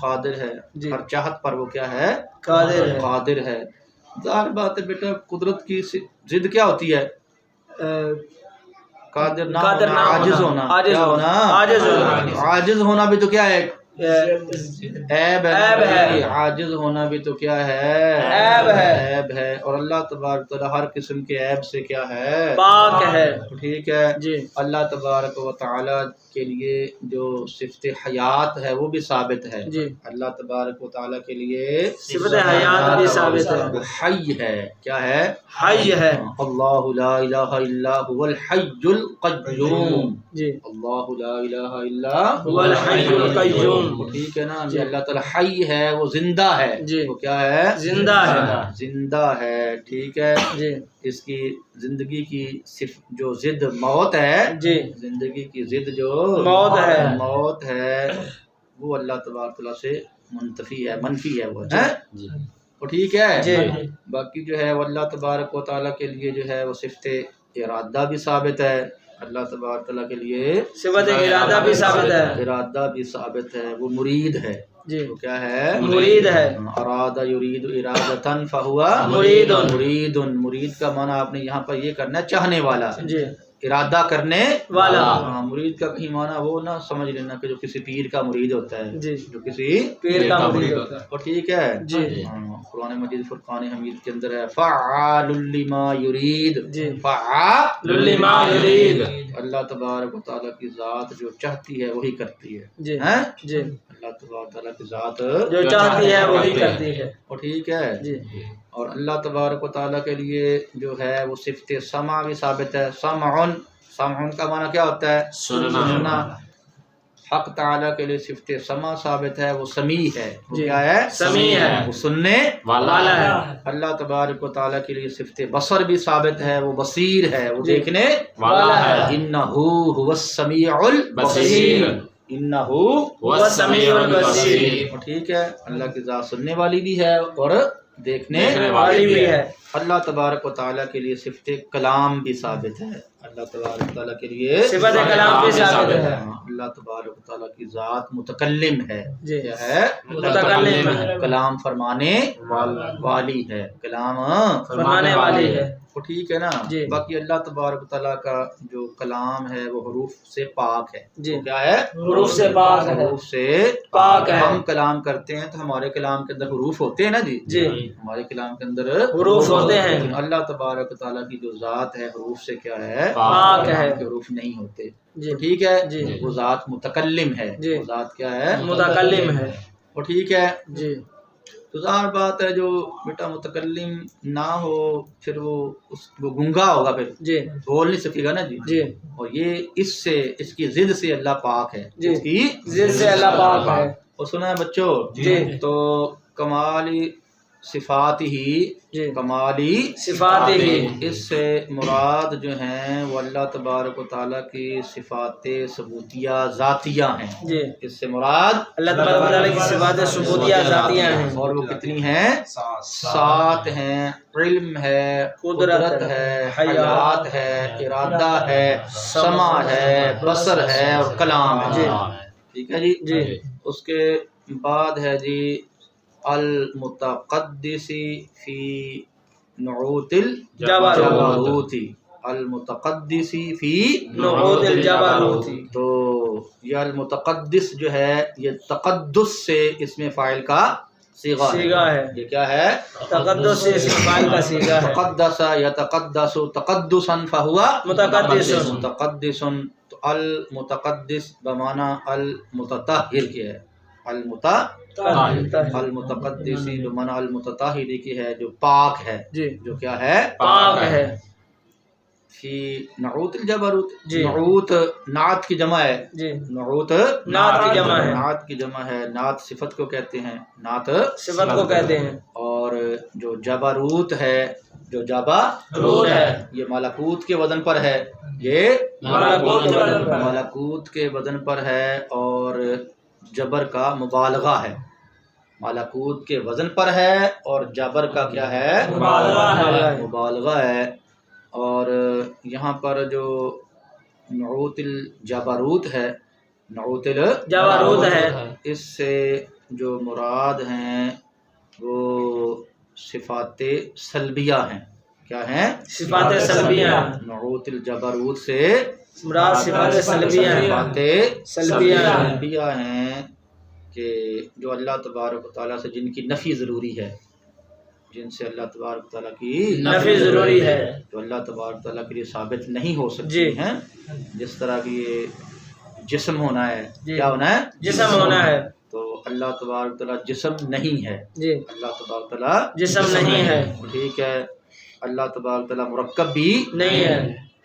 قادر ہے، جی، ہر چاہت پر وہ کیا ہے؟ قادر ہے۔ قادر ہے۔ ظاہر بات ہے بیٹا، قدرت کی ضد کیا ہوتی ہے؟ قادر نہ ہونا، عاجز ہونا، کیا ہونا؟ عاجز ہونا بھی تو کیا ہے؟ عیب ہے۔ عاجز ہونا بھی تو کیا ہے؟ عیب ہے۔ اور اللہ تبارک تعالیٰ ہر قسم کے عیب سے کیا ہے؟ پاک ہے۔ ٹھیک ہے، جی، اللہ تبارک و تعالیٰ کے لیے جو صفت حیات ہے وہ بھی ثابت ہے۔ جی، اللہ تبارک و تعالیٰ کے لیے صفت حیات بھی ثابت ہے، وہ حی ہے، کیا ہے؟ حی ہے۔ اللہ لا الہ الا هو الحی القیوم، جی، اللہ لا الہ الا هو الحی القیوم۔ ٹھیک ہے نا، یہ اللہ تعالیٰ حی ہے، وہ زندہ ہے، جی، وہ کیا ہے؟ زندہ ہے۔ زندہ ہے، ٹھیک ہے۔ جی، اس کی زندگی کی صرف جو ضد موت ہے، جی، زندگی کی ضد جو موت ہے وہ اللہ تبارک تعالیٰ سے منتفی ہے، منفی ہے وہ ہے، وہ ٹھیک ہے۔ جی، باقی جو ہے وہ اللہ تبارک و تعالیٰ کے لیے جو ہے وہ صفت ارادہ بھی ثابت ہے، اللہ تبارک تعالیٰ کے لیے صفت ارادہ بھی ثابت ہے، ارادہ بھی ثابت ہے، وہ مرید ہے، جی، وہ کیا ہے؟ مرید ہے۔ ارادہ یرید ارادتن فہوا مرید۔ مرید، مرید کا معنی آپ نے یہاں پر یہ کرنا ہے چاہنے والا، جی، ارادہ کرنے والا۔ ہاں، مرید کا کہیں معنی وہ نہ سمجھ لینا کہ جو کسی پیر کا مرید ہوتا ہے، جی، جو کسی پیر کا مرید ہوتا ہے۔ اور ٹھیک ہے، جی، ہاں، قرآن مجید فرقان حمید کے اندر ہے فعال لما یرید، جی، فعال لما یرید۔ اللہ تبارک و تعالیٰ کی ذات جو چاہتی ہے وہی کرتی ہے، جی، ہیں؟ جی، اللہ تبارک تعالیٰ کی ذات جو چاہتی ہے وہی کرتی ہے۔ اور ٹھیک ہے، جی، اور اللہ تبارک و تعالیٰ کے لیے جو ہے وہ صفت سمع بھی ثابت ہے، سمعن، سمعن کا معنی کیا ہوتا ہے؟ سننا۔ حق تعالیٰ کے لیے صفت سمع ثابت ہے، وہ سمیع ہے، وہ جی، کیا ہے؟ سمیع ہے، وہ سننے والا ہے۔ اللہ تبارک و تعالیٰ کے لیے صفت بصر بھی ثابت ہے، وہ بصیر ہے، وہ جی، دیکھنے والا ہے۔ انہو هو السمیع البصیر، انہو وہ السمیع البصیر۔ ٹھیک ہے، اللہ کی ذات سننے والی بھی ہے اور دیکھنے والی بھی ہے۔ اللہ تبارک و تعالیٰ کے لیے صفت کلام بھی ثابت ہے، اللہ تبارک و تعالیٰ کے لیے صفت کلام بھی ثابت ہے۔ اللہ تبارک و تعالیٰ کی ذات متکلم ہے، جی، کیا ہے؟ متکلم ہے، کلام فرمانے والی ہے، کلام فرمانے والی ہے۔ وہ ٹھیک ہے نا۔ جی، باقی اللہ تبارک و تعالیٰ کا جو کلام ہے وہ حروف سے پاک ہے، جی، وہ کیا ہے؟ حروف سے پاک ہے، حروف سے پاک ہے۔ ہم کلام کرتے ہیں تو ہمارے کلام کے اندر حروف ہوتے ہیں نا جی، جی، ہمارے کلام کے اندر حروف ہوتے ہیں، لیکن اللہ تبارک و تعالیٰ کی جو ذات ہے حروف سے کیا ہے؟ پاک ہے۔ کے حروف نہیں ہوتے، جی، ٹھیک ہے۔ جی، وہ ذات متکلم ہے، جی، وہ ذات کیا ہے؟ متکلم ہے۔ وہ ٹھیک ہے۔ جی، تو ظاہر بات ہے جو بیٹا متکلم نہ ہو پھر وہ گنگا ہوگا، پھر جی، بول نہیں سکے گا نا جی۔ جی، اور یہ اس سے، اس کی ضد سے اللہ پاک ہے، جی، اس کی ضد سے اللہ پاک ہے۔ اور سنا ہے بچوں، جی، تو کمال صفات ہی جی کمالی صفات ہی اس سے مراد جو ہیں وہ اللہ تبارک و تعالیٰ کی صفات ثبوتیہ ذاتیہ ہیں. جی اس سے مراد اللہ تبارک و تعالیٰ کی صفات ثبوتیہ ذاتیہ ہیں. اور وہ کتنی ہیں؟ 7 ہیں. علم ہے، قدرت ہے، حیات ہے، ارادہ ہے، سمع ہے، بصر ہے اور کلام ہے. جی ٹھیک ہے جی. جی اس کے بعد ہے جی المتقدس فی نعوت الجبروت. المتقدس فی نعوت الجبروت. تو یہ المتقدس جو ہے یہ تقدس سے اس میں فاعل کا صیغہ ہے. یہ کیا ہے؟ تقدس سے اسم فاعل کا صیغہ ہے. تقدس یتقدس تقدسا فہو متقدس. متقدس. تو المتقدس بمعنی المتطہر کی ہے. المتقدسی بمعنی المتطہر کی ہے جو پاک ہے. جی جو کیا ہے؟ پاک ہے. فی نعوت الجبروت. جی نعوت نعت کی جمع ہے. جی نعوت نعت کی جمع ہے. نعت کی جمع ہے. نعت صفت کو کہتے ہیں. نعت صفت کو کہتے ہیں. اور جو جبروت ہے، جو جبروت ہے یہ ملکوت کے وزن پر ہے. یہ ملکوت کے وزن پر ہے اور جبر کا مبالغہ ہے. ملکوت کے وزن پر ہے اور جبر کا کیا ہے؟ مبالغہ ہے. اور یہاں پر جو نعوت الجبروت ہے، نعوت جبروت ہے، اس سے جو مراد ہیں وہ صفات سلبیہ ہیں. کیا ہیں؟ صفات سلبیہ. نعوت الجبروت سے مراد صفات سلبیہ ہیں. صفات سلبیہ ہیں. سلبیہ ہیں کہ جو اللہ تبارک و تعالیٰ سے جن کی نفی ضروری ہے، جن سے اللہ تبارک و تعالیٰ کی نفی ضروری ہے، جو اللہ تبارک و تعالیٰ کے لیے ثابت نہیں ہو سکتی جی ہیں. جس طرح کی یہ جسم ہونا ہے. جی کیا ہونا ہے؟ جسم ہونا ہے. تو اللہ تبارک و تعالیٰ جسم نہیں ہے. جی اللہ تبارک و تعالیٰ جسم نہیں ہے. ٹھیک ہے. اللہ تبارک و تعالیٰ مرکب بھی نہیں ہے.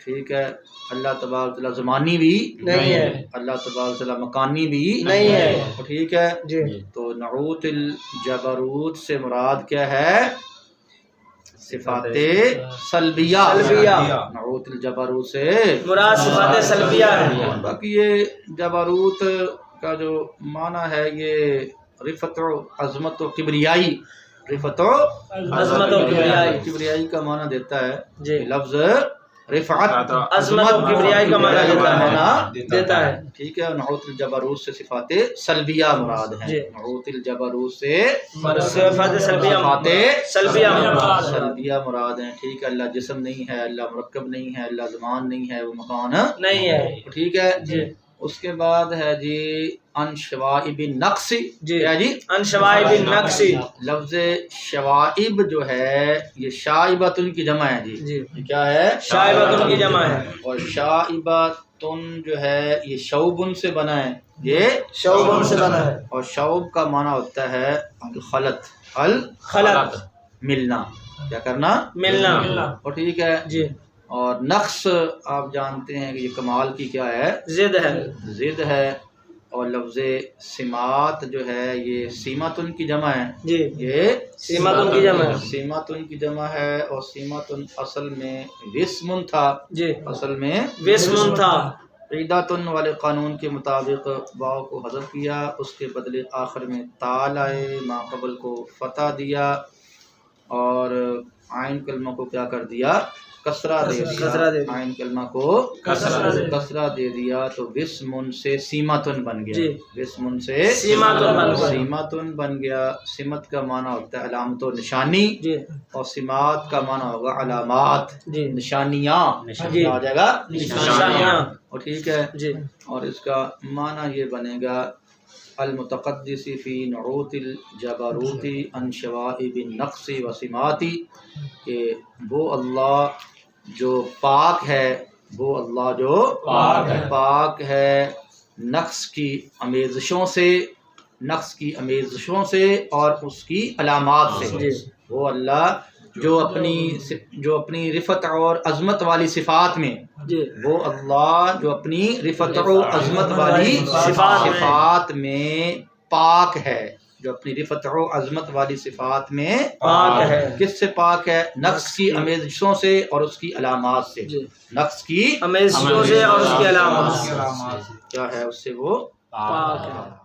ٹھیک ہے. اللہ تبارک و تعالیٰ زمانی بھی نہیں ہے. اللہ تبارک و تعالیٰ مکانی بھی نہیں ہے. ٹھیک ہے. جی تو نعوت الجبروت سے مراد کیا ہے؟ صفات سلبیہ. نعوت الجبروت سے مراد صفات سلبیہ ہے. باقی یہ جبروت کا جو معنی ہے یہ رفعت و عظمت و کبریائی. رفعت و عظمت و کبریائی. کبریائی کا معنی دیتا ہے جی لفظ رفعت عظمت و کبریائی کا معنی دیتا ہے. ٹھیک ہے. نعوت الجبروت سے صفات سلبیہ مراد ہیں. جی. نعوت الجبروت سے صفات سلبیہ سلبیہ مراد ہیں. ٹھیک ہے. اللہ جسم نہیں ہے، اللہ مرکب نہیں ہے، اللہ زمان نہیں ہے، وہ مکان نہیں ہے. ٹھیک ہے. جی اس کے بعد ہے جی ان شوائب النقص. جی کیا جی؟ ان شوائب النقص. لفظ شوائب جو ہے یہ شائبۃ کی جمع ہے. جی جی یہ کیا ہے؟ شائبۃ کی جمع ہے. اور شائبۃ جو ہے یہ شعب سے بنا ہے. یہ شعب سے بنا ہے. اور شعب کا معنی ہوتا ہے الخلط. خلط ملنا. کیا کرنا؟ ملنا. اور ٹھیک ہے. جی اور نقص آپ جانتے ہیں کہ یہ کمال کی کیا ہے؟ ضد ہے. ضد ہے. اور لفظ سمات جو ہے یہ سیمتن کی جمع ہے. جی یہ سیمتن کی جمع ہے. سیمتن کی جمع ہے. اور سیمتن اصل میں وسمن تھا. جی اصل میں وسمن تھا. عیداتن والے قانون کے مطابق واو کو حذف کیا، اس کے بدلے آخر میں تا لائے، ما قبل کو فتح دیا اور عین کلمہ کو کیا کر دیا؟ کسرہ دے دیا. عین کلمہ کو کسرہ دے دیا تو وسمن سے سیمتن بن گیا. جی وسمن سے سیمتن بن گیا. سمت کا معنی ہوتا ہے علامت و نشانی. جی اور سمات کا معنی ہوگا علامات. جی نشانیاں. جی آ جائے گا نشانیاں. اور ٹھیک ہے. جی اور اس کا معنی یہ بنے گا المتقدس فی نعوت الجبروت عن شوائب النقص و سماتی، کہ وہ اللہ جو پاک ہے، وہ اللہ جو پاک ہے نقص کی آمیزشوں سے، نقص کی آمیزشوں سے اور اس کی علامات سے. جی وہ اللہ جو اپنی رفعت اور عظمت والی صفات میں، جی وہ اللہ جو اپنی رفعت و عظمت والی صفات میں پاک ہے. جو اپنی رفعت و عظمت والی صفات میں پاک ہے۔ کس سے پاک ہے؟ نقص کی آمیزشوں سے اور اس کی علامات سے۔ نقص کی آمیزشوں سے اور اس کی علامات سے کیا ہے؟ اس سے وہ پاک ہے۔